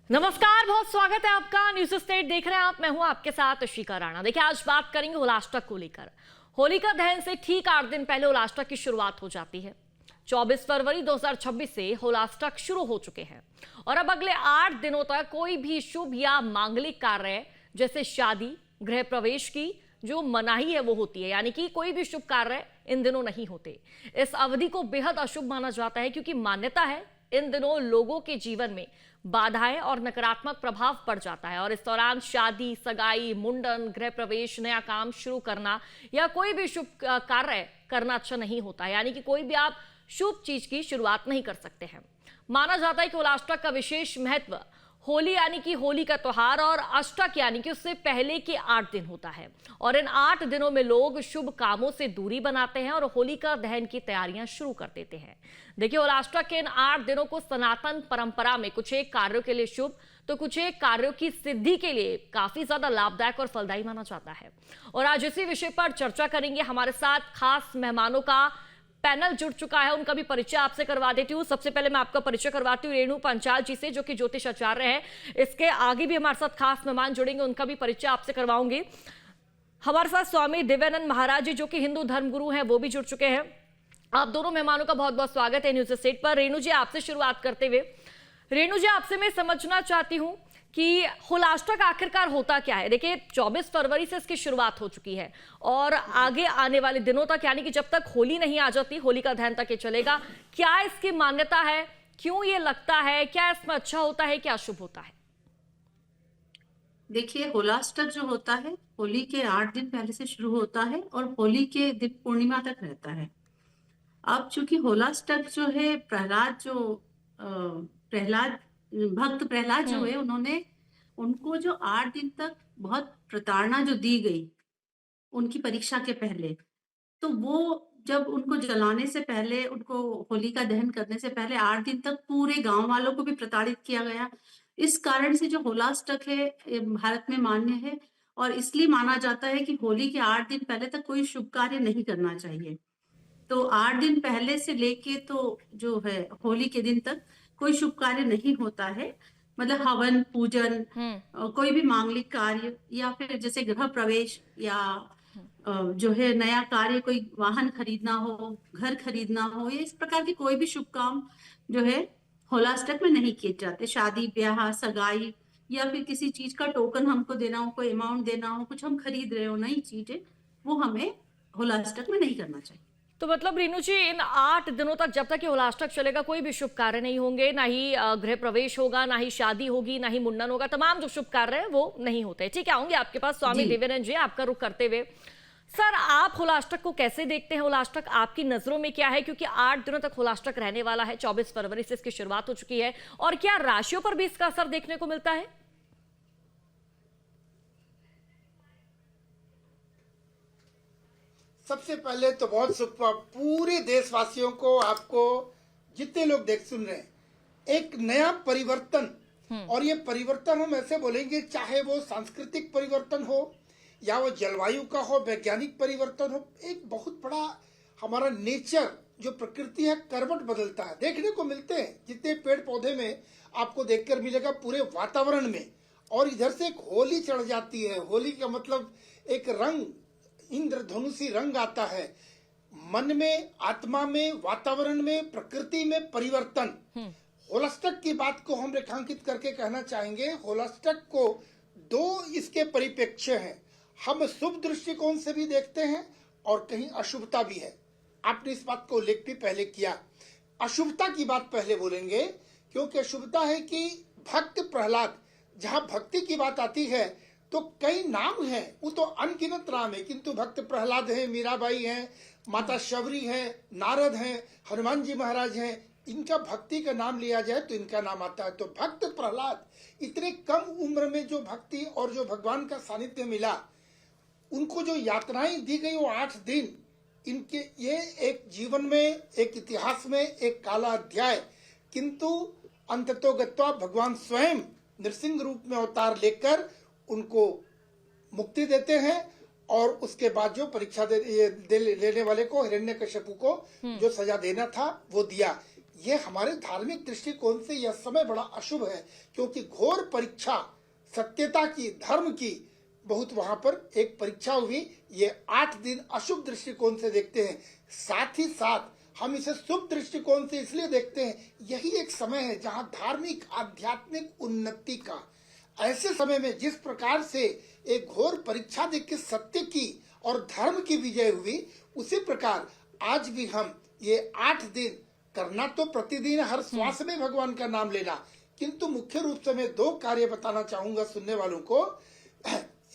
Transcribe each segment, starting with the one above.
नमस्कार, बहुत स्वागत है आपका। न्यूज स्टेट देख रहे हैं आप। मैं हूं आपके साथ शिखा राणा। देखिए, आज बात करेंगे होलाष्टक को लेकर। होलिका दहन से ठीक 8 दिन पहले होलाष्टक की शुरुआत हो जाती है। 24 फरवरी 2026 से होलाष्टक शुरू हो चुके हैं और अब अगले 8 दिनों तक कोई भी शुभ या मांगलिक कार्य जैसे शादी, गृह प्रवेश की जो मनाही है वो होती है, यानी कि कोई भी शुभ कार्य इन दिनों नहीं होते। इस अवधि को बेहद अशुभ माना जाता है क्योंकि मान्यता है इन दिनों लोगों के जीवन में बाधाएं और नकारात्मक प्रभाव पड़ जाता है और इस दौरान शादी, सगाई, मुंडन, गृह प्रवेश, नया काम शुरू करना या कोई भी शुभ कार्य करना अच्छा नहीं होता है, यानी कि कोई भी आप शुभ चीज की शुरुआत नहीं कर सकते हैं। माना जाता है कि होलाष्टक का विशेष महत्व होली यानी कि होली का त्योहार और अष्टक यानी कि उससे पहले के 8 दिन होता है और इन 8 दिनों में लोग शुभ कामों से दूरी बनाते हैं और होलिका दहन की तैयारियां शुरू कर देते हैं। देखिए, होलाष्टक के इन 8 दिनों को सनातन परंपरा में कुछ एक कार्यों के लिए शुभ तो कुछ एक कार्यों की सिद्धि के लिए काफी ज्यादा लाभदायक और फलदायी माना जाता है। और आज इसी विषय पर चर्चा करेंगे। हमारे साथ खास मेहमानों का पैनल जुड़ चुका है, उनका भी परिचय आपसे करवा देती हूँ। सबसे पहले मैं आपका परिचय करवाती हूँ रेणु पंचाल जी से, जो कि ज्योतिष आचार्य हैं। इसके आगे भी हमारे साथ खास मेहमान जुड़ेंगे, उनका भी परिचय आपसे करवाऊंगी। हमारे साथ स्वामी दिव्यानंद महाराज जी, जो कि हिंदू धर्मगुरु हैं, वो भी जुड़ चुके हैं। आप दोनों मेहमानों का बहुत बहुत स्वागत है न्यूज स्टेट पर। रेणु जी, आपसे शुरुआत करते हुए, रेणु जी आपसे मैं समझना चाहती हूँ कि होलाष्टक आखिरकार होता क्या है। देखिए, 24 फरवरी से इसकी शुरुआत हो चुकी है और आगे आने वाले दिनों तक, यानी कि जब तक होली नहीं आ जाती, होलिका दहन तक ये चलेगा। क्या इसकी मान्यता है, क्यों ये लगता है, क्या इसमें अच्छा होता है, क्या अशुभ होता है? देखिए, होलाष्टक जो होता है होली के 8 दिन पहले से शुरू होता है और होली के दिन पूर्णिमा तक रहता है। अब चूंकि होलाष्टक जो है प्रहलाद भक्त प्रहलाद जो है उनको जो 8 दिन तक बहुत प्रताड़ना जो दी गई उनकी परीक्षा के पहले, तो वो जब उनको जलाने से पहले, उनको होलिका दहन करने से पहले 8 दिन तक पूरे गांव वालों को भी प्रताड़ित किया गया। इस कारण से जो होलाष्टक है ये भारत में मान्य है और इसलिए माना जाता है कि होली के 8 दिन पहले तक कोई शुभ कार्य नहीं करना चाहिए। तो 8 दिन पहले से लेके तो जो है होली के दिन तक कोई शुभ कार्य नहीं होता है। मतलब हवन, पूजन, कोई भी मांगलिक कार्य या फिर जैसे गृह प्रवेश या जो है नया कार्य, कोई वाहन खरीदना हो, घर खरीदना हो, या इस प्रकार के कोई भी शुभ काम जो है होलाष्टक में नहीं किए जाते। शादी, ब्याह, सगाई या फिर किसी चीज का टोकन हमको देना हो, कोई अमाउंट देना हो, कुछ हम खरीद रहे हो नई चीजें, वो हमें होलाष्टक में नहीं करना चाहिए। तो मतलब रेणु जी, इन 8 दिनों तक जब तक ये होलाष्टक चलेगा कोई भी शुभ कार्य नहीं होंगे, ना ही गृह प्रवेश होगा, ना ही शादी होगी, ना ही मुंडन होगा। तमाम जो शुभ कार्य है वो नहीं होते। ठीक है, आऊंगे आपके पास स्वामी जी, दिव्यानंद जी, आपका रुख करते हुए। सर, आप होलाष्टक को कैसे देखते हैं? होलाष्टक आपकी नजरों में क्या है? क्योंकि 8 दिनों तक होलाष्टक रहने वाला है, 24 फरवरी से इसकी शुरुआत हो चुकी है। और क्या राशियों पर भी इसका असर देखने को मिलता है? सबसे पहले तो बहुत पूरे देशवासियों को, आपको जितने लोग देख सुन रहे हैं, एक नया परिवर्तन। और ये परिवर्तन हम ऐसे बोलेंगे, चाहे वो सांस्कृतिक परिवर्तन हो या वो जलवायु का हो, वैज्ञानिक परिवर्तन हो, एक बहुत बड़ा हमारा नेचर जो प्रकृति है करवट बदलता है, देखने को मिलते हैं। जितने पेड़ पौधे में आपको देखकर मिलेगा, पूरे वातावरण में। और इधर से एक होली चढ़ जाती है। होली का मतलब एक रंग, इंद्रधनुषी रंग आता है। मन में, आत्मा में, वातावरण में, प्रकृति में परिवर्तन। होलाष्टक की बात को हम रेखांकित करके कहना चाहेंगे, होलाष्टक को 2 इसके परिप्रेक्ष्य हैं। हम शुभ दृष्टिकोण से भी देखते हैं और कहीं अशुभता भी है। आपने इस बात को उल्लेख भी पहले किया। अशुभता की बात पहले बोलेंगे, क्योंकि अशुभता है कि भक्त प्रहलाद, जहां भक्ति की बात आती है तो कई नाम हैं, वो तो अनगिनत नाम है, किंतु भक्त प्रहलाद है, मीराबाई है, माता शबरी है, नारद है, हनुमान जी महाराज हैं। इनका भक्ति का नाम लिया जाए तो इनका नाम आता है। तो भक्त प्रहलाद, इतने कम उम्र में जो भक्ति और जो भगवान का सानिध्य मिला, उनको जो यातनाएं दी गई वो 8 दिन, इनके ये एक जीवन में, एक इतिहास में एक काला अध्याय। किंतु अंततोगत्वा भगवान स्वयं नृसिंह रूप में अवतार लेकर उनको मुक्ति देते हैं और उसके बाद जो परीक्षा लेने वाले को, हिरण्यकश्यपु को जो सजा देना था वो दिया। ये हमारे धार्मिक दृष्टिकोण से यह समय बड़ा अशुभ है, क्योंकि घोर परीक्षा सत्यता की, धर्म की बहुत वहां पर एक परीक्षा हुई। ये 8 दिन अशुभ दृष्टिकोण से देखते हैं। साथ ही साथ हम इसे शुभ दृष्टिकोण से इसलिए देखते हैं, यही एक समय है जहां धार्मिक आध्यात्मिक उन्नति का, ऐसे समय में जिस प्रकार से एक घोर परीक्षा देख के सत्य की और धर्म की विजय हुई, उसी प्रकार आज भी हम ये 8 दिन करना, तो प्रतिदिन हर श्वास में भगवान का नाम लेना, किंतु मुख्य रूप से मैं 2 कार्य बताना चाहूंगा सुनने वालों को।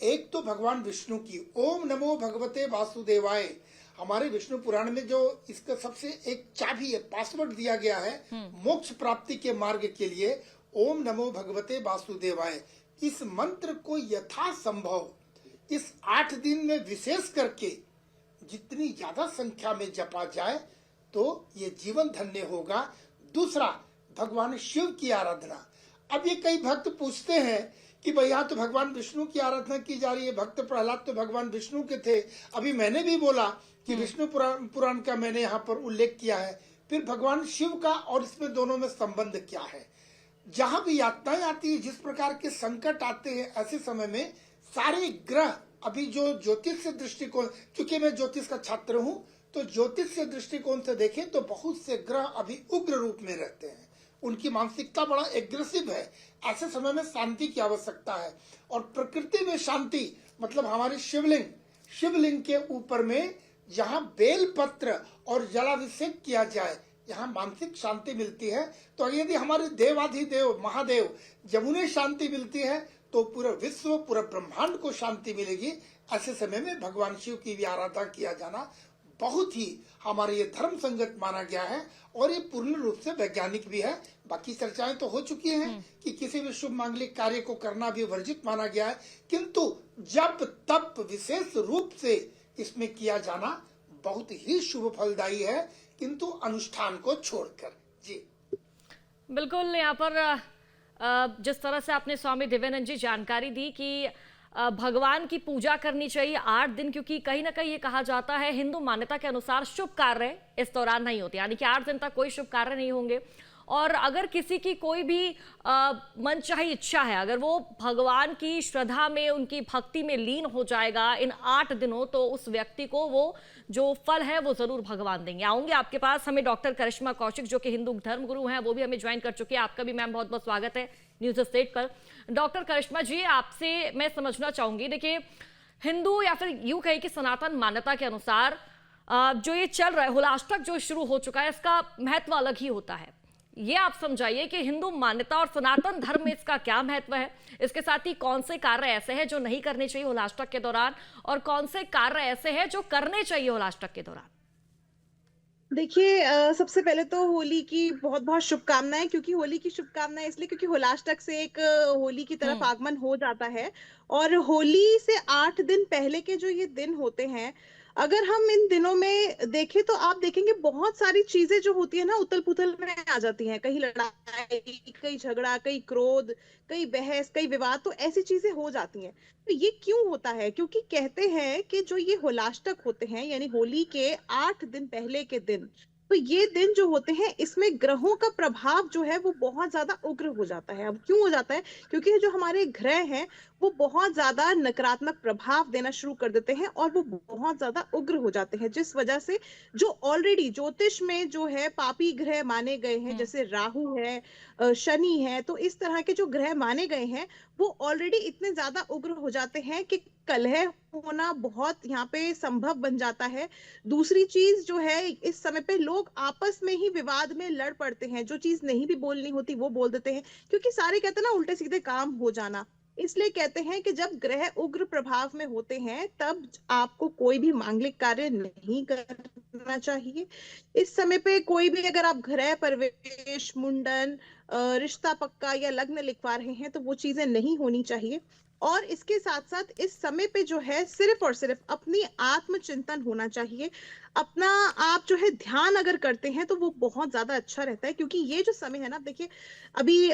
एक तो भगवान विष्णु की ओम नमो भगवते वासुदेवाय, हमारे विष्णु पुराण में जो इसका सबसे एक चाबी है, पासवर्ड दिया गया है मोक्ष प्राप्ति के मार्ग के लिए, ओम नमो भगवते वासुदेवाय। इस मंत्र को यथासंभव इस 8 दिन में विशेष करके जितनी ज्यादा संख्या में जपा जाए तो ये जीवन धन्य होगा। दूसरा, भगवान शिव की आराधना। अब ये कई भक्त पूछते हैं कि भैया तो भगवान विष्णु की आराधना की जा रही है, भक्त प्रहलाद तो भगवान विष्णु के थे। अभी मैंने भी बोला कि विष्णु पुराण का मैंने यहाँ पर उल्लेख किया है, फिर भगवान शिव का और इसमें दोनों में संबंध क्या है। जहां भी यातनाएं आती है, जिस प्रकार के संकट आते हैं, ऐसे समय में सारे ग्रह, अभी जो ज्योतिष से दृष्टिकोण, क्योंकि मैं ज्योतिष का छात्र हूँ, तो ज्योतिष से दृष्टिकोण से देखें तो बहुत से ग्रह अभी उग्र रूप में रहते हैं, उनकी मानसिकता बड़ा एग्रेसिव है। ऐसे समय में शांति की आवश्यकता है, और प्रकृति में शांति मतलब हमारे शिवलिंग के ऊपर में जहाँ बेल पत्र और जलाभिषेक किया जाए, यहाँ मानसिक शांति मिलती है। तो यदि हमारे देवाधिदेव महादेव जब उन्हें शांति मिलती है तो पूरा विश्व, पूरा ब्रह्मांड को शांति मिलेगी। ऐसे समय में भगवान शिव की भी आराधना किया जाना बहुत ही हमारे ये धर्म संगत माना गया है, और ये पूर्ण रूप से वैज्ञानिक भी है। बाकी चर्चाएं तो हो चुकी हैं कि किसी भी शुभ मांगलिक कार्य को करना भी वर्जित माना गया है, किंतु जप तप विशेष रूप से इसमें किया जाना बहुत ही शुभ फलदायी है, किंतु अनुष्ठान को छोड़कर। जी बिल्कुल, यहाँ पर जिस तरह से आपने स्वामी दिव्यानंद जी जानकारी दी कि भगवान की पूजा करनी चाहिए 8 दिन, क्योंकि कहीं ना कहीं ये कहा जाता है हिंदू मान्यता के अनुसार शुभ कार्य इस दौरान नहीं होते, यानी कि 8 दिन तक कोई शुभ कार्य नहीं होंगे। और अगर किसी की कोई भी मनचाही इच्छा है, अगर वो भगवान की श्रद्धा में, उनकी भक्ति में लीन हो जाएगा इन 8 दिनों, तो उस व्यक्ति को वो जो फल है वो जरूर भगवान देंगे। आऊंगे आपके पास, हमें डॉक्टर करिश्मा कौशिक जो कि हिंदू धर्म गुरु हैं वो भी हमें ज्वाइन कर चुके हैं। आपका भी मैम बहुत बहुत स्वागत है न्यूज स्टेट पर। डॉक्टर करिश्मा जी, आपसे मैं समझना चाहूंगी, देखिए हिंदू या फिर यूं कहे कि सनातन मान्यता के अनुसार जो ये चल रहा है होलाष्टक जो शुरू हो चुका है, इसका महत्व अलग ही होता है। ये आप समझाइए कि हिंदू मान्यता और सनातन धर्म में इसका क्या महत्व है, इसके साथ ही कौन से कार्य ऐसे हैं जो नहीं करने चाहिए होलाष्टक के दौरान, और कौन से कार्य ऐसे हैं जो करने चाहिए होलाष्टक के दौरान। देखिए, सबसे पहले तो होली की बहुत बहुत शुभकामनाएं, क्योंकि होली की शुभकामनाएं इसलिए क्योंकि होलाष्टक से एक होली की तरफ आगमन हो जाता है। और होली से 8 दिन पहले के जो ये दिन होते हैं, अगर हम इन दिनों में देखें तो आप देखेंगे बहुत सारी चीजें जो होती है ना उथल पुथल में आ जाती हैं। कहीं लड़ाई, कहीं झगड़ा, कहीं क्रोध, कहीं बहस, कहीं विवाद, तो ऐसी चीजें हो जाती हैं। तो ये क्यों होता है? क्योंकि कहते हैं कि जो ये होलाष्टक होते हैं, यानी होली के 8 दिन पहले के दिन, तो ये दिन जो होते हैं इसमें ग्रहों का प्रभाव जो है वो बहुत ज्यादा उग्र हो जाता है। अब क्यों हो जाता है? क्योंकि जो हमारे ग्रह हैं वो बहुत ज्यादा नकारात्मक प्रभाव देना शुरू कर देते हैं और वो बहुत ज्यादा उग्र हो जाते हैं, जिस वजह से जो ऑलरेडी ज्योतिष में जो है पापी ग्रह माने गए हैं, जैसे राहु है, शनि है, तो इस तरह के जो ग्रह माने गए हैं वो ऑलरेडी इतने ज्यादा उग्र हो जाते हैं कि कलह होना बहुत यहाँ पे संभव बन जाता है। दूसरी चीज जो है, इस समय पे लोग आपस में ही विवाद में लड़ पड़ते हैं, जो चीज नहीं भी बोलनी होती वो बोल देते हैं, क्योंकि सारे कहते हैं ना उल्टे सीधे काम हो जाना। इसलिए कहते हैं कि जब ग्रह उग्र प्रभाव में होते हैं तब आपको कोई भी मांगलिक कार्य नहीं करना चाहिए। इस समय पे कोई भी अगर आप गृह प्रवेश, मुंडन, रिश्ता पक्का या लग्न लिखवा रहे हैं तो वो चीजें नहीं होनी चाहिए। और इसके साथ साथ इस समय पे जो है सिर्फ और सिर्फ अपनी आत्मचिंतन होना चाहिए। अपना आप जो है ध्यान अगर करते हैं तो वो बहुत ज्यादा अच्छा रहता है, क्योंकि ये जो समय है ना, देखिए अभी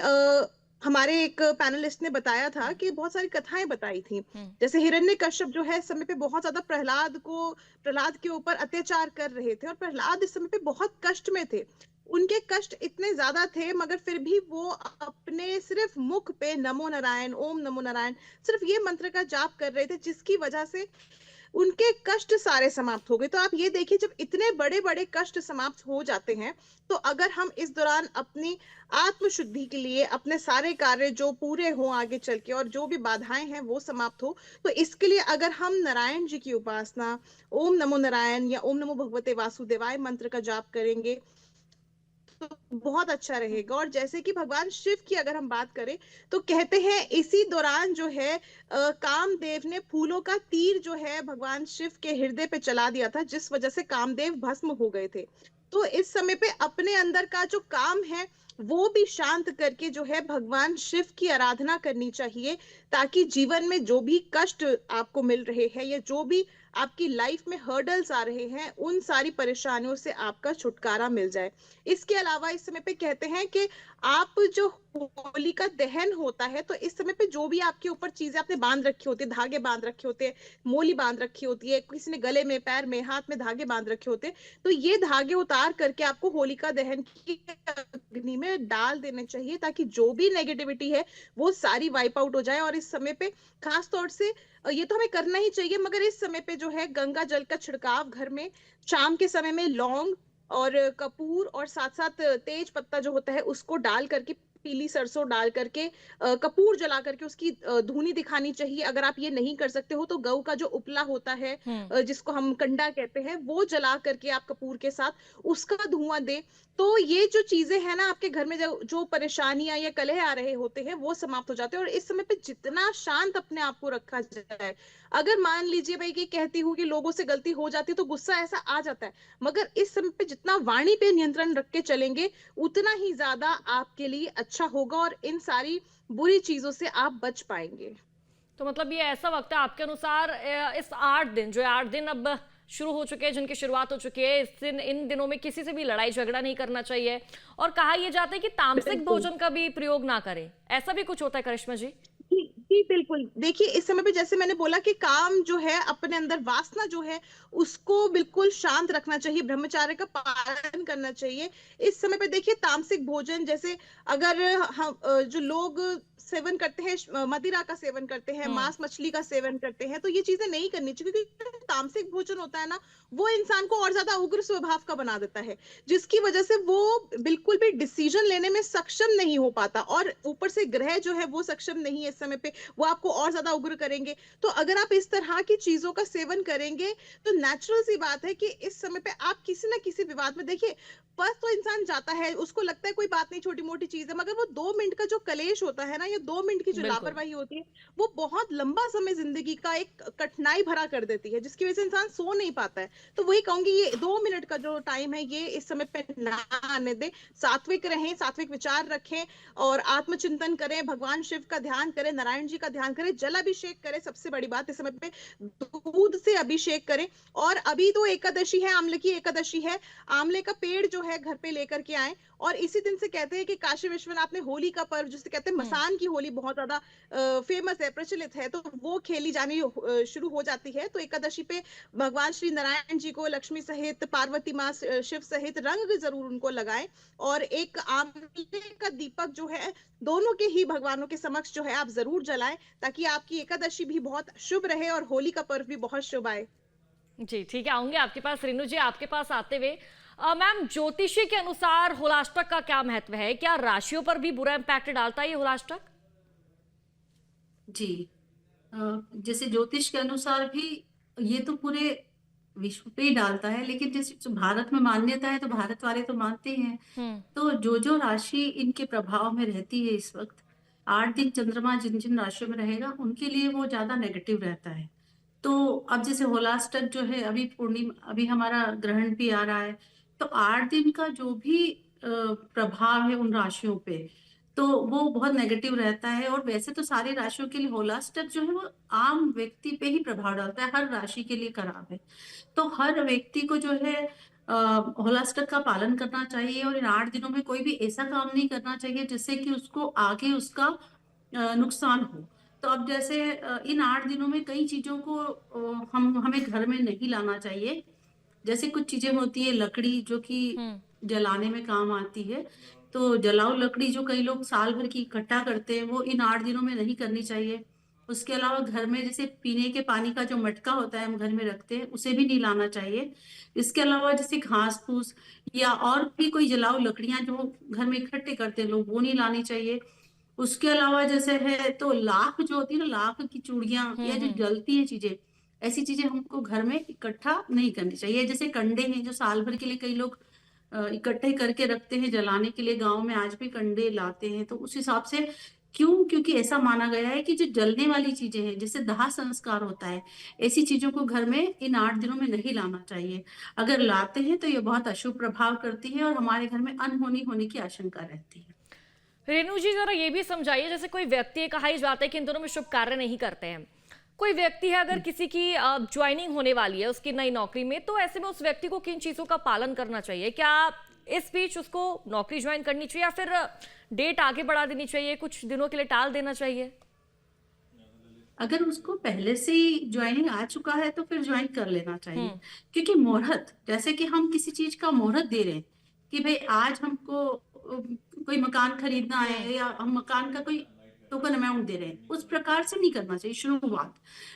हमारे एक पैनलिस्ट ने बताया था कि बहुत सारी कथाएं बताई थी, जैसे हिरण्यकश्यप जो है इस समय पे बहुत ज्यादा प्रहलाद के ऊपर अत्याचार कर रहे थे और प्रहलाद इस समय पे बहुत कष्ट में थे। उनके कष्ट इतने ज्यादा थे, मगर फिर भी वो अपने सिर्फ मुख पे नमो नारायण, ओम नमो नारायण, सिर्फ ये मंत्र का जाप कर रहे थे, जिसकी वजह से उनके कष्ट सारे समाप्त हो गए। तो आप ये देखिए, जब इतने बड़े बड़े कष्ट समाप्त हो जाते हैं, तो अगर हम इस दौरान अपनी आत्म शुद्धि के लिए अपने सारे कार्य जो पूरे हों आगे चल के, और जो भी बाधाएं हैं वो समाप्त हो, तो इसके लिए अगर हम नारायण जी की उपासना, ओम नमो नारायण या ओम नमो भगवते वासुदेवाय मंत्र का जाप करेंगे, तो बहुत अच्छा रहेगा। और जैसे कि भगवान शिव की अगर हम बात करें, तो कहते हैं इसी दौरान जो है कामदेव ने फूलों का तीर जो है भगवान शिव के हृदय पे चला दिया था, जिस वजह से कामदेव भस्म हो गए थे। तो इस समय पे अपने अंदर का जो काम है वो भी शांत करके जो है भगवान शिव की आराधना करनी चाहिए, ताकि जीवन में जो भी कष्ट आपको मिल रहे हैं या जो भी आपकी लाइफ में हर्डल्स आ रहे हैं, उन सारी परेशानियों से आपका छुटकारा मिल जाए। इसके अलावा इस समय पे कहते हैं कि आप जो होली का दहन होता है, तो इस समय पे जो भी आपके ऊपर चीजें आपने बांध रखी होती है, धागे बांध रखे होते हैं, मोली बांध रखी होती है, किसी ने गले में, पैर में, हाथ में धागे बांध रखे होते हैं, तो ये धागे उतार करके आपको होलिका दहन की अग्नि में डाल देने चाहिए, ताकि जो भी नेगेटिविटी है वो सारी वाइप आउट हो जाए। और इस समय पे खास तौर से ये तो हमें करना ही चाहिए, मगर इस समय पे जो है गंगा जल का छिड़काव घर में शाम के समय में लौंग और कपूर और साथ साथ तेज पत्ता जो होता है उसको डाल करके, पीली सरसों डाल करके, कपूर जला करके उसकी धूनी दिखानी चाहिए। अगर आप ये नहीं कर सकते हो तो गऊ का जो उपला होता है, जिसको हम कंडा कहते हैं, वो जला करके आप कपूर के साथ उसका धुआं दे। तो ये जो चीजें हैं ना, आपके घर में जो परेशानियां या कलह आ रहे होते हैं वो समाप्त हो जाते हैं। और इस समय पे जितना शांत अपने आप को रखा जाए, अगर मान लीजिए भाई कि कहती हूँ कि लोगों से गलती हो जाती है तो गुस्सा ऐसा आ जाता है, मगर इस समय पे जितना वाणी पे नियंत्रण रख के चलेंगे, उतना ही ज्यादा आपके लिए अच्छा होगा और इन सारी बुरी चीजों से आप बच पाएंगे। तो मतलब ये ऐसा वक्त है आपके अनुसार, इस 8 दिन जो है, 8 दिन अब शुरू हो चुके हैं, जिनकी शुरुआत हो चुकी है, इन दिनों में किसी से भी लड़ाई झगड़ा नहीं करना चाहिए, और कहा यह जाता है कि तामसिक भोजन का भी प्रयोग ना करें, ऐसा भी कुछ होता है करिश्मा जी? जी जी, बिल्कुल। देखिए, इस समय पे जैसे मैंने बोला कि काम जो है अपने अंदर वासना जो है उसको बिल्कुल शांत रखना चाहिए, ब्रह्मचर्य का पालन करना चाहिए। इस समय पे देखिए, तामसिक भोजन जैसे अगर हम जो लोग सेवन करते हैं, मदिरा का सेवन करते हैं, हम्म। मांस मछली का सेवन करते हैं, तो ये चीजें नहीं करनी चाहिए, क्योंकि तामसिक भोजन होता है ना, वो इंसान को और ज्यादा उग्र स्वभाव का बना देता है, जिसकी वजह से वो बिल्कुल भी डिसीजन लेने में सक्षम नहीं हो पाता। और ऊपर से ग्रह जो है वो सक्षम नहीं है इस समय पे, वो आपको और ज्यादा उग्र करेंगे। तो अगर आप इस तरह की चीजों का सेवन करेंगे, तो नेचुरल सी बात है कि इस समय पे आप किसी ना किसी विवाद में, देखिए बस तो इंसान जाता है, उसको लगता है कोई बात नहीं, छोटी मोटी चीज है, मगर वो 2 मिनट का जो कलेश होता है ना, या 2 मिनट की जो बिल्कुल। लापरवाही होती है, वो बहुत लंबा समय जिंदगी का एक कठिनाई भरा कर देती है, जिसकी वजह से इंसान सो नहीं पाता है। तो वही कहूंगी, ये 2 मिनट का जो टाइम है ये इस समय पे ना आने दे। सात्विक रहें, सात्विक विचार रखें और आत्मचिंतन करें, भगवान शिव का ध्यान करें, नारायण जी का ध्यान करें, जल अभिषेक करें, सबसे बड़ी बात इस समय पे दूध से अभिषेक करें। और अभी तो एकादशी है, आंवले की एकादशी है, आंवले का पेड़ जो है घर पे लेकर के आए। और इसी दिन से कहते हैं कि काशी विश्वनाथ ने होली का पर्व, जिसे कहते हैं मसान की होली, बहुत ज्यादा फेमस है, प्रचलित है, तो वो खेली जानी शुरू हो जाती है। तो एकादशी पे भगवान श्री नारायण जी को लक्ष्मी सहित, पार्वती माँ, शिव सहित रंग जरूर उनको लगाएं। और एक आंवले का दीपक जो है दोनों के ही भगवानों के समक्ष जो है आप जरूर जलाएं, ताकि आपकी एकादशी भी बहुत शुभ रहे और होली का पर्व भी बहुत शुभ आए। जी ठीक है, आऊंगे आपके पास। रेणु जी, आपके पास आते हुए, मैम, ज्योतिषी के अनुसार होलाष्टक का क्या महत्व है? क्या राशियों पर भी बुरा इम्पैक्ट डालता है ये होलाष्टक? जी, जैसे ज्योतिष के अनुसार भी ये तो पूरे विश्व पे ही डालता है, लेकिन जैसे जो भारत में मान्यता है तो भारत वाले तो मानते ही हैं। हम्म। तो जो राशि इनके प्रभाव में रहती है इस वक्त, 8 दिन चंद्रमा जिन जिन राशियों में रहेगा उनके लिए वो ज्यादा नेगेटिव रहता है। तो अब जैसे होलाष्टक जो है, अभी पूर्णिमा, अभी हमारा ग्रहण भी आ रहा है, तो 8 दिन का जो भी प्रभाव है उन राशियों पे, तो वो बहुत नेगेटिव रहता है। और वैसे तो सारी राशियों के लिए होलाष्टक जो है वो आम व्यक्ति पे ही प्रभाव डालता है, हर राशि के लिए खराब है। तो हर व्यक्ति को जो है होलाष्टक का पालन करना चाहिए, और इन 8 दिनों में कोई भी ऐसा काम नहीं करना चाहिए जिससे कि उसको आगे उसका नुकसान हो। तो अब जैसे इन 8 दिनों में कई चीजों को हमें घर में नहीं लाना चाहिए। जैसे कुछ चीजें होती है, लकड़ी जो कि जलाने में काम आती है। तो जलाऊ लकड़ी जो कई लोग साल भर की इकट्ठा करते हैं वो इन 8 दिनों में नहीं करनी चाहिए। उसके अलावा घर में जैसे पीने के पानी का जो मटका होता है हम घर में रखते हैं उसे भी नहीं लाना चाहिए। इसके अलावा जैसे घास फूस या और भी कोई जलाऊ लकड़ियां जो घर में इकट्ठे करते हैं लोग वो नहीं लानी चाहिए। उसके अलावा जैसे है तो लाख जो होती है ना, लाख की चूड़ियां या जो जलती है चीजें, ऐसी चीजें हमको घर में इकट्ठा नहीं करनी चाहिए। जैसे कंडे हैं जो साल भर के लिए कई लोग इकट्ठे करके रखते हैं जलाने के लिए, गांव में आज भी कंडे लाते हैं। तो उस हिसाब से क्यों, क्योंकि ऐसा माना गया है कि जो जलने वाली चीजें हैं जैसे दाह संस्कार होता है, ऐसी चीजों को घर में इन 8 दिनों में नहीं लाना चाहिए। अगर लाते हैं तो ये बहुत अशुभ प्रभाव करती है और हमारे घर में अनहोनी होने की आशंका रहती है। रेणु जी जरा ये भी समझाइए, जैसे कोई व्यक्ति है, कहा ही जाता है कि इन दोनों में शुभ कार्य नहीं करते हैं, कोई व्यक्ति है अगर किसी की ज्वाइनिंग होने वाली है उसकी नई नौकरी में, तो ऐसे में उस व्यक्ति को किन चीजों का पालन करना चाहिए? क्या इस बीच उसको नौकरी ज्वाइन करनी चाहिए या फिर डेट आगे बढ़ा देनी चाहिए, कुछ दिनों के लिए टाल देना चाहिए? अगर उसको पहले से ही ज्वाइनिंग आ चुका है तो फिर ज्वाइन कर लेना चाहिए। क्योंकि मुहूर्त, जैसे कि हम किसी चीज का मुहूर्त दे रहे हैं कि भाई आज हमको कोई मकान खरीदना है या हम मकान का कोई टोकन अमाउंट दे रहे हैं, उस प्रकार से नहीं करना चाहिए शुरुआत।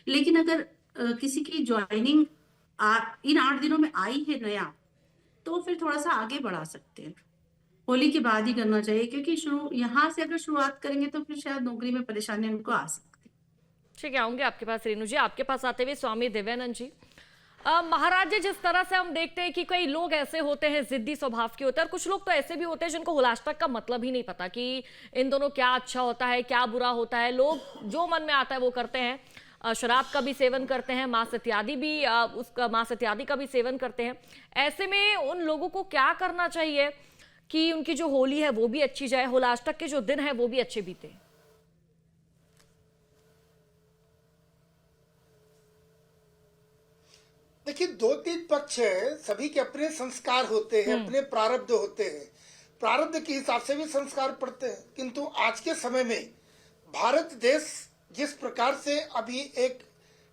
लेकिन अगर किसी की ज्वाइनिंग इन 8 दिनों में आई है नया, तो फिर थोड़ा सा आगे बढ़ा सकते हैं, होली के बाद ही करना चाहिए। क्योंकि शुरू यहाँ से अगर शुरुआत करेंगे तो फिर शायद नौकरी में परेशानी उनको आ सकती है। ठीक है, आऊंगे आपके पास रेणु जी। आपके पास आते हुए स्वामी दिव्यानंद जी, महाराज जी, जिस तरह से हम देखते हैं कि कई लोग ऐसे होते हैं, जिद्दी स्वभाव के होते हैं, और कुछ लोग तो ऐसे भी होते हैं जिनको हुलाष्टक का मतलब ही नहीं पता कि इन दोनों क्या अच्छा होता है क्या बुरा होता है। लोग जो मन में आता है वो करते हैं, शराब का भी सेवन करते हैं, मांस इत्यादि भी उसका मांस इत्यादि का भी सेवन करते हैं। ऐसे में उन लोगों को क्या करना चाहिए कि उनकी जो होली है वो भी अच्छी जाए, हुलाष्टक के जो दिन है वो भी अच्छे बीते? देखिए, 2-3 पक्ष है, सभी के अपने संस्कार होते हैं, अपने प्रारब्ध होते हैं, प्रारब्ध के हिसाब से भी संस्कार पड़ते हैं। किंतु आज के समय में भारत देश जिस प्रकार से अभी एक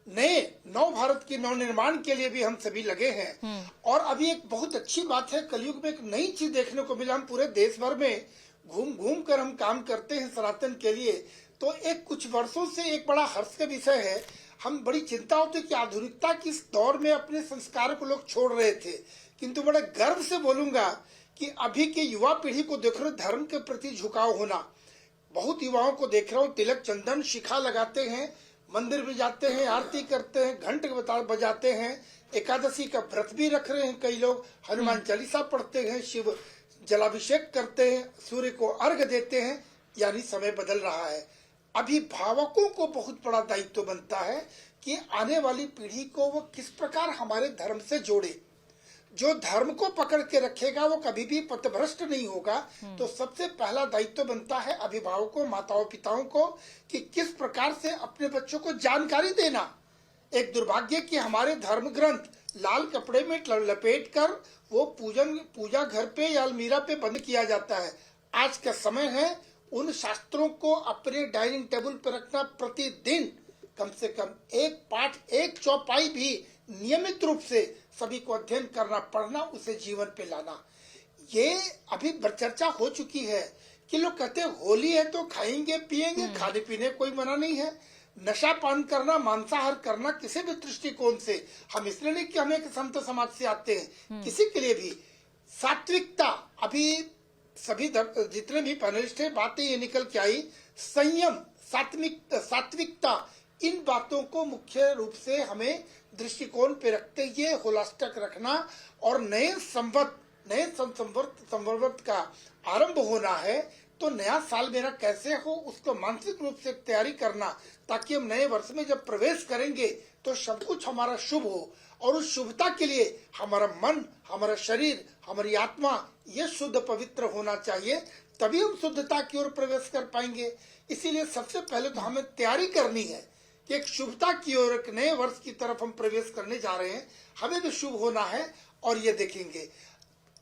नए नव भारत के नव निर्माण के लिए भी हम सभी लगे हैं, और अभी एक बहुत अच्छी बात है, कलयुग में एक नई चीज देखने को मिला। हम पूरे देश भर में घूम घूम कर हम काम करते हैं सनातन के लिए, तो एक कुछ वर्षों से एक बड़ा हर्ष का विषय है। हम बड़ी चिंता होती कि आधुनिकता के इस दौर में अपने संस्कार को लोग छोड़ रहे थे, किंतु बड़े गर्व से बोलूंगा कि अभी के युवा पीढ़ी को देख रहे धर्म के प्रति झुकाव होना। बहुत युवाओं को देख रहा हूँ, तिलक चंदन शिखा लगाते हैं, मंदिर भी जाते हैं, आरती करते हैं, घंट बजाते हैं, एकादशी का व्रत भी रख रहे हैं, कई लोग हनुमान चालीसा पढ़ते हैं, शिव जलाभिषेक करते हैं, सूर्य को अर्घ देते हैं। यानी समय बदल रहा है। अभिभावकों को बहुत बड़ा दायित्व बनता है कि आने वाली पीढ़ी को वो किस प्रकार हमारे धर्म से जोड़े। जो धर्म को पकड़ के रखेगा वो कभी भी पथभ्रष्ट नहीं होगा। तो सबसे पहला दायित्व बनता है अभिभावकों, माताओं पिताओं को कि किस प्रकार से अपने बच्चों को जानकारी देना। एक दुर्भाग्य कि हमारे धर्म ग्रंथ लाल कपड़े में लपेट कर वो पूजा घर पे या अलमीरा पे बंद किया जाता है। आज का समय है उन शास्त्रों को अपने डाइनिंग टेबल पर रखना, प्रतिदिन कम से कम एक पाठ, एक चौपाई भी नियमित रूप से सभी को अध्ययन करना, पढ़ना, उसे जीवन पे लाना। ये अभी चर्चा हो चुकी है कि लोग कहते हैं होली है तो खाएंगे पिएंगे, खाने पीने कोई मना नहीं है। नशा पान करना, मांसाहार करना किसी भी दृष्टिकोण से, हम इसलिए नहीं कि हम एक संत समाज से आते हैं, किसी के लिए भी सात्विकता, अभी सभी जितने भी पैनलिस्ट हैं बातें ये निकल के आई, संयम, सात्विकता, इन बातों को मुख्य रूप से हमें दृष्टिकोण पे रखते ये होलाष्टक रखना। और नए संवत का आरंभ होना है तो नया साल मेरा कैसे हो उसको मानसिक रूप से तैयारी करना, ताकि हम नए वर्ष में जब प्रवेश करेंगे तो सब कुछ हमारा शुभ हो। और उस शुभता के लिए हमारा मन, हमारा शरीर, हमारी आत्मा ये शुद्ध पवित्र होना चाहिए, तभी हम शुद्धता की ओर प्रवेश कर पाएंगे। इसीलिए सबसे पहले तो हमें तैयारी करनी है कि एक शुभता की ओर, एक नए वर्ष की तरफ हम प्रवेश करने जा रहे हैं, हमें भी शुभ होना है। और ये देखेंगे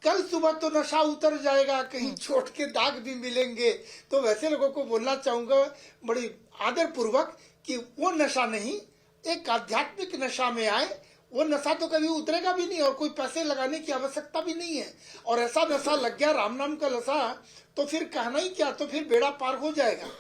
कल सुबह तो नशा उतर जाएगा, कहीं चोट के दाग भी मिलेंगे। तो वैसे लोगों को बोलना चाहूंगा बड़ी आदर पूर्वक कि वो नशा नहीं, एक आध्यात्मिक नशा में आए, वो नशा तो कभी उतरेगा भी नहीं और कोई पैसे लगाने की आवश्यकता भी नहीं है। और ऐसा नशा लग गया राम नाम का नशा, तो फिर कहना ही क्या, तो फिर बेड़ा पार हो जाएगा।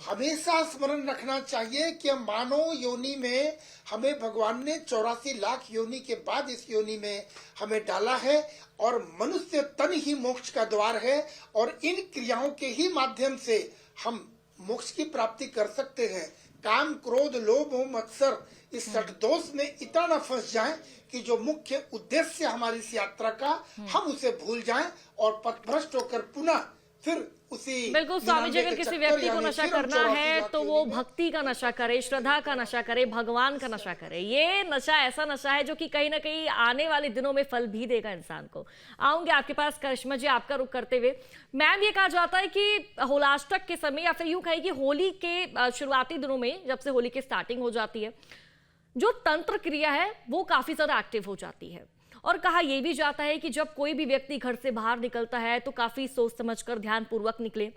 हमेशा स्मरण रखना चाहिए कि मानव योनि में हमें भगवान ने 84 लाख योनि के बाद इस योनि में हमें डाला है, और मनुष्य तन ही मोक्ष का द्वार है, और इन क्रियाओं के ही माध्यम से हम मोक्ष की प्राप्ति कर सकते हैं। काम, क्रोध, लोभ, मत्सर, इस सठ दोष में इतना न फंस जाएं कि जो मुख्य उद्देश्य हमारी इस यात्रा का हम उसे भूल जाएं और पथभ्रष्ट होकर पुनः फिर उसी। बिल्कुल स्वामी जी, अगर किसी व्यक्ति को नशा करना है तो वो भक्ति का नशा करे, श्रद्धा का नशा करे, भगवान का नशा करे। ये नशा ऐसा नशा है जो कि कहीं ना कहीं आने वाले दिनों में फल भी देगा इंसान को। आऊंगे आपके पास करिश्मा जी, आपका रुख करते हुए। मैम, ये कहा जाता है कि होलाष्टक के समय, या फिर यूं कहे कि होली के शुरुआती दिनों में, जब से होली की स्टार्टिंग हो जाती है, जो तंत्र क्रिया है वो काफी ज्यादा एक्टिव हो जाती है। और कहा यह भी जाता है कि जब कोई भी व्यक्ति घर से बाहर निकलता है तो काफी सोच समझकर ध्यानपूर्वक निकले।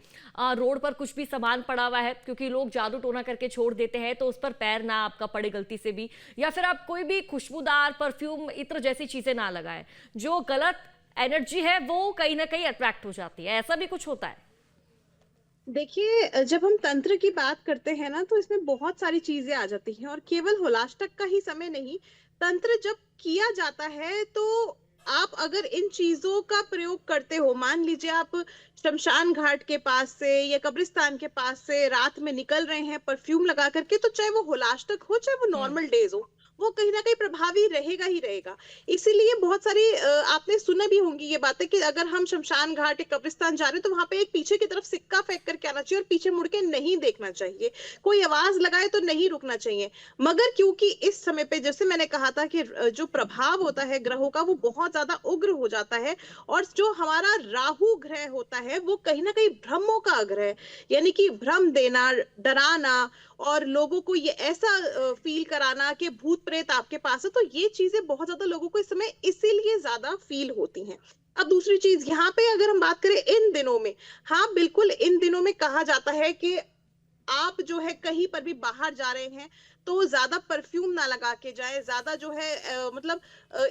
रोड पर कुछ भी सामान पड़ा हुआ है, क्योंकि लोग जादू टोना करके छोड़ देते हैं, तो उस पर पैर ना आपका पड़े गलती से भी, या फिर आप कोई भी खुशबूदार परफ्यूम, इत्र जैसी चीजें ना लगाएं। जो गलत एनर्जी है वो कहीं ना कहीं अट्रैक्ट हो जाती है। ऐसा भी कुछ होता है? देखिए, जब हम तंत्र की बात करते हैं ना, तो इसमें बहुत सारी चीजें आ जाती हैं, और केवल होलाष्टक का ही समय नहीं, तंत्र जब किया जाता है तो आप अगर इन चीजों का प्रयोग करते हो, मान लीजिए आप शमशान घाट के पास से या कब्रिस्तान के पास से रात में निकल रहे हैं परफ्यूम लगा करके, तो चाहे वो होलाष्टक हो चाहे वो नॉर्मल डेज हो, वो कहीं ना कहीं प्रभावी रहेगा ही रहेगा। इसीलिए बहुत सारी आपने सुना भी होंगी ये बातें कि अगर हम शमशान घाट या कब्रिस्तान जा रहे हैं तो वहां पे एक पीछे की तरफ सिक्का फेंक करके आना चाहिए और पीछे मुड़ के नहीं देखना चाहिए, कोई आवाज लगाए तो नहीं रुकना चाहिए। मगर क्योंकि इस समय पे, जैसे मैंने कहा था कि जो प्रभाव होता है ग्रहों का वो बहुत ज्यादा उग्र हो जाता है, और जो हमारा राहु ग्रह होता है वो कहीं ना कहीं भ्रमों का ग्रह, यानी कि भ्रम देना, डराना, और लोगों को ये ऐसा फील कराना कि भूत प्रेत आपके पास है। तो ये चीजें बहुत ज्यादा लोगों को इस समय इसीलिए ज्यादा फील होती हैं। अब दूसरी चीज यहाँ पे अगर हम बात करें इन दिनों में, हाँ बिल्कुल, इन दिनों में कहा जाता है कि आप जो है कहीं पर भी बाहर जा रहे हैं तो ज्यादा परफ्यूम ना लगा के जाए, ज्यादा जो है मतलब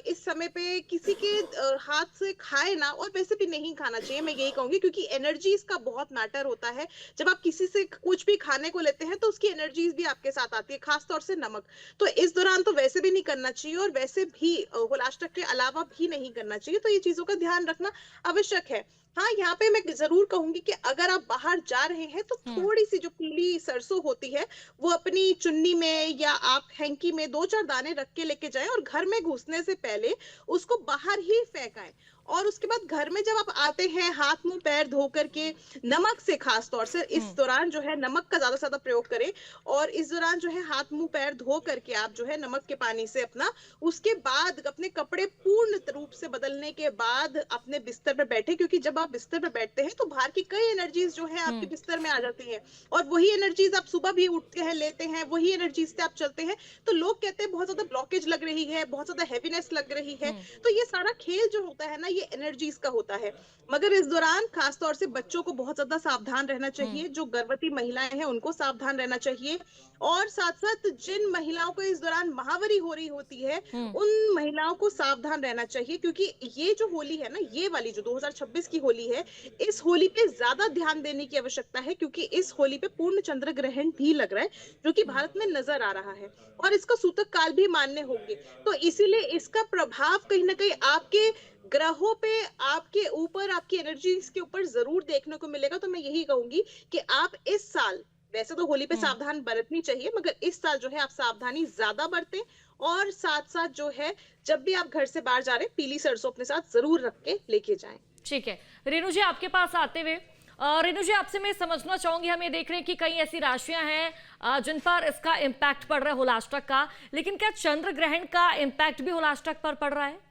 इस समय पे किसी के हाथ से खाए ना, और वैसे भी नहीं खाना चाहिए, मैं यही कहूंगी, क्योंकि एनर्जी इसका बहुत मैटर होता है। जब आप किसी से कुछ भी खाने को लेते हैं तो उसकी एनर्जीज भी आपके साथ आती है, खासतौर से नमक। तो इस दौरान तो वैसे भी नहीं करना चाहिए, और वैसे भी होलाष्टक के अलावा भी नहीं करना चाहिए। तो ये चीजों का ध्यान रखना आवश्यक है। हाँ, यहाँ पे मैं जरूर कहूंगी कि अगर आप बाहर जा रहे हैं तो थोड़ी सी जो पीली सरसों होती है वो अपनी चुन्नी में या आप हैंकी में 2-4 दाने रख के लेके जाएं, और घर में घुसने से पहले उसको बाहर ही फेंकाएं। और उसके बाद घर में जब आप आते हैं हाथ मुंह पैर धो करके, नमक से, खास तौर से इस दौरान जो है नमक का ज्यादा से ज्यादा प्रयोग करें, और इस दौरान जो है हाथ मुंह पैर धो करके आप जो है नमक के पानी से अपना, उसके बाद अपने कपड़े पूर्ण रूप से बदलने के बाद अपने बिस्तर पर बैठे, क्योंकि जब आप बिस्तर पर बैठते हैं तो बाहर की कई एनर्जीज जो है आपके बिस्तर में आ जाती है, और वही एनर्जीज आप सुबह भी उठते हैं लेते हैं, वही एनर्जीज से आप चलते हैं। तो लोग कहते हैं बहुत ज्यादा ब्लॉकेज लग रही है, बहुत ज्यादा हैवीनेस लग रही है। तो ये सारा खेल जो होता है ना, ये एनर्जीज का होता है। मगर इस दौरान खासतौर से बच्चों को बहुत ज्यादा सावधान रहना चाहिए, जो गर्भवती महिलाएं हैं उनको सावधान रहना चाहिए, और साथ साथ जिन महिलाओं को इस दौरान महावरी हो रही होती है उन महिलाओं को सावधान रहना चाहिए, क्योंकि ये जो होली है ना, ये वाली जो 2026 की होली है, इस होली पे ज्यादा ध्यान देने की आवश्यकता है, क्योंकि इस होली पे पूर्ण चंद्र ग्रहण भी लग रहा है, जो कि भारत में नजर आ रहा है, और इसका सूतक काल भी मान्य होंगे। तो इसीलिए इसका प्रभाव कहीं ना कहीं आपके ग्रहों पे, आपके ऊपर, आपकी एनर्जीज के ऊपर जरूर देखने को मिलेगा। तो मैं यही कहूंगी कि आप इस साल, वैसे तो होली पे सावधान बरतनी चाहिए, मगर इस साल जो है आप सावधानी ज्यादा बरतें, और साथ साथ जो है जब भी आप घर से बाहर जा रहे हैं पीली सरसों अपने साथ जरूर रख के लेके जाएं। ठीक है, रेणु जी आपके पास आते हुए, रेणु जी आपसे मैं समझना चाहूंगी, हम ये देख रहे हैं कि कई ऐसी राशियां हैं जिन पर इसका इम्पैक्ट पड़ रहा है होलाष्टक का, लेकिन क्या चंद्र ग्रहण का इम्पैक्ट भी होलाष्टक पर पड़ रहा है?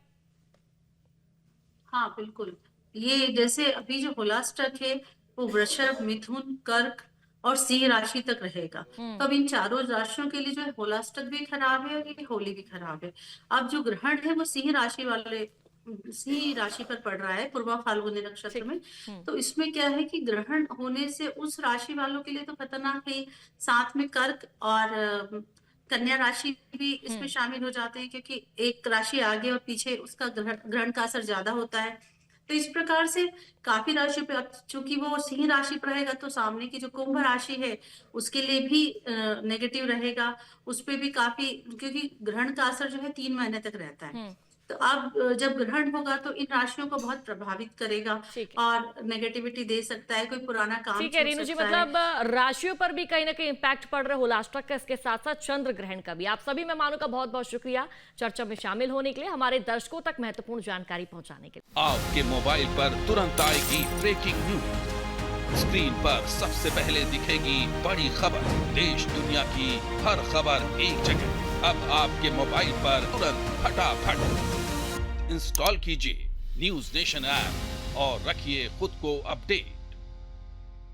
हाँ बिल्कुल, ये जैसे अभी जो होलाष्टक है वो वृषभ, मिथुन, कर्क और सिंह राशि तक रहेगा। तो अब इन चारों राशियों के लिए जो है होलाष्टक भी खराब है और ये होली भी खराब है। अब जो ग्रहण है वो सिंह राशि पर पड़ रहा है पूर्वा फाल्गुनी नक्षत्र में। तो इसमें क्या है कि ग्रहण होने से उस राशि वालों के लिए तो खतरनाक है, साथ में कर्क और कन्या राशि भी इसमें शामिल हो जाते हैं, क्योंकि एक राशि आगे और पीछे उसका ग्रहण का असर ज्यादा होता है। तो इस प्रकार से काफी राशि पे, अब चूंकि वो सिंह राशि पर रहेगा तो सामने की जो कुंभ राशि है उसके लिए भी नेगेटिव रहेगा, उस पे भी काफी, क्योंकि ग्रहण का असर जो है 3 महीने तक रहता है। तो अब जब ग्रहण होगा तो इन राशियों को बहुत प्रभावित करेगा ठीक है। और नेगेटिविटी दे सकता है, कोई पुराना काम ठीक है छूट रीनू जी, सकता है। मतलब राशियों पर भी कहीं ना कहीं इम्पैक्ट पड़ रहा है होलाष्टक का, इसके साथ साथ चंद्र ग्रहण का भी। आप सभी मेहमानों का बहुत बहुत शुक्रिया चर्चा में शामिल होने के लिए, हमारे दर्शकों तक महत्वपूर्ण जानकारी पहुंचाने के लिए। आपके मोबाइल पर तुरंत आएगी ब्रेकिंग न्यूज, स्क्रीन पर सबसे पहले दिखेगी बड़ी खबर, देश दुनिया की हर खबर एक जगह। अब आपके मोबाइल पर तुरंत फटाफट इंस्टॉल कीजिए न्यूज नेशन ऐप और रखिए खुद को अपडेट।